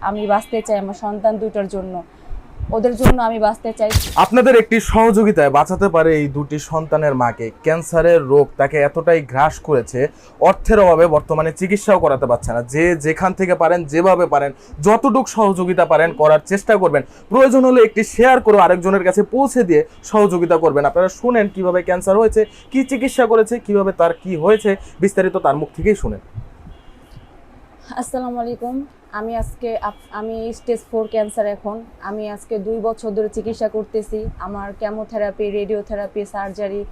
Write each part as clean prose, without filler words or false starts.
আমি বাঁচতে চাই আমার সন্তান দুটোর জন্য, ওদের জন্য আমি বাঁচতে চাই। আপনাদের একটি সহযোগিতায় বাঁচাতে পারে এই দুটি সন্তানের মাকে। ক্যান্সারের রোগ তাকে এতটাই গ্রাস করেছে, অর্থের অভাবে বর্তমানে চিকিৎসাও করাতে পারছে না। যে যেখান থেকে পারেন, যেভাবে পারেন, যতটুকু সহযোগিতা পারেন করার চেষ্টা করবেন। প্রয়োজন হলে একটি শেয়ার করে আরেকজনের কাছে পৌঁছে দিয়ে সহযোগিতা করবেন। আপনারা শুনেন কিভাবে ক্যান্সার হয়েছে, কি চিকিৎসা করেছে, কিভাবে তার কি হয়েছে, বিস্তারিত তার মুখ থেকেই শুনেন। আসসালামু আলাইকুম। আমি স্টেজ 4 ক্যান্সার। এখন আমি আজকে 2 বছর ধরে চিকিৎসা করতেছি। আমার chemotherapy, radiotherapy, surgery,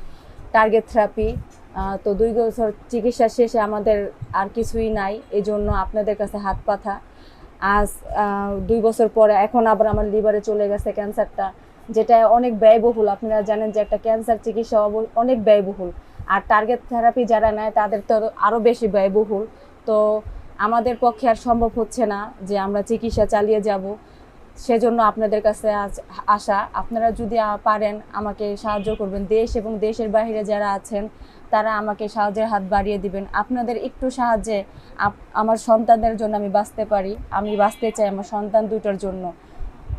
target therapy. তো 2 বছর চিকিৎসা শেষে আমাদের আর কিছুই নাই, এই জন্য আপনাদের কাছে হাত পাথা। আজ 2 বছর পরে এখন আবার আমার লিভারে চলে গেছে ক্যান্সারটা, যেটা অনেক ব্যয়বহুল। আপনারা জানেন যে একটা ক্যান্সার চিকিৎসা অনেক ব্যয়বহুল, আর টার্গেট থেরাপি যারা নেয় তাদের তো আরও বেশি ব্যয়বহুল। তো আমাদের পক্ষে আর সম্ভব হচ্ছে না যে আমরা চিকিৎসা চালিয়ে যাব। সেজন্য আপনাদের কাছে আজ আসা। আপনারা যদি পারেন আমাকে সাহায্য করবেন। দেশ এবং দেশের বাইরে যারা আছেন তারা আমাকে সাহায্যের হাত বাড়িয়ে দিবেন। আপনাদের একটু সাহায্যে আমার সন্তানদের জন্য আমি বাঁচতে পারি। আমি বাঁচতে চাই আমার সন্তান দুটোর জন্য,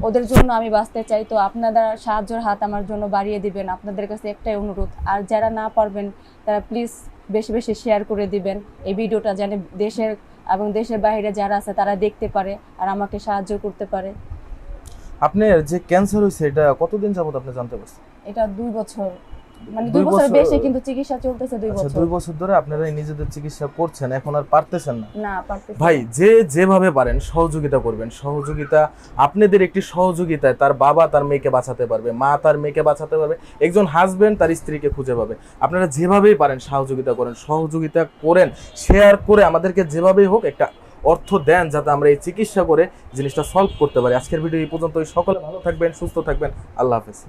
ওদের জন্য আমি বাঁচতে চাই। তো আপনারা সাহায্যের হাত আমার জন্য বাড়িয়ে দিবেন। আপনাদের কাছে একটাই অনুরোধ, আর যারা না পারবেন তারা প্লিজ বেশি বেশি শেয়ার করে দিবেন এই ভিডিওটা, যেন দেশের এবং দেশের বাইরে যারা আছে তারা দেখতে পারে আর আমাকে সাহায্য করতে পারে। আপনার যে ক্যান্সার হয়েছে এটা কতদিন যাবত আপনি জানতে পারছেন? এটা 2 বছর, মানে 2 2 বছর বছর? বেশি, কিন্তু চিকিৎসা চলতেছে 2 আচ্ছা, বছর। 2 বছর ধরে আপনারা এই নিজেদের চিকিৎসা করছেন, এখন আর পারতেছেন না? না, পারতেছি ভাই, না। যে যেভাবে পারেন সহযোগিতা করবেন। সহযোগিতা, আপনাদের একটি সহযোগিতায় তার বাবা তার মেয়েকে বাঁচাতে পারবে, মা তার মেয়েকে বাঁচাতে পারবে, একজন হাজবেন্ড তার স্ত্রীকে খুঁজে পাবে। আপনারা যেভাবেই পারেন সহযোগিতা করেন, সহযোগিতা করেন, শেয়ার করে আমাদেরকে যেভাবেই হোক একটা অর্থ দেন, যাতে আমরা এই চিকিৎসা করে জিনিসটা সলভ করতে পারি। আজকের ভিডিও এই পর্যন্তই। সকলে ভালো থাকবেন, সুস্থ থাকবেন। আল্লাহ হাফেজ।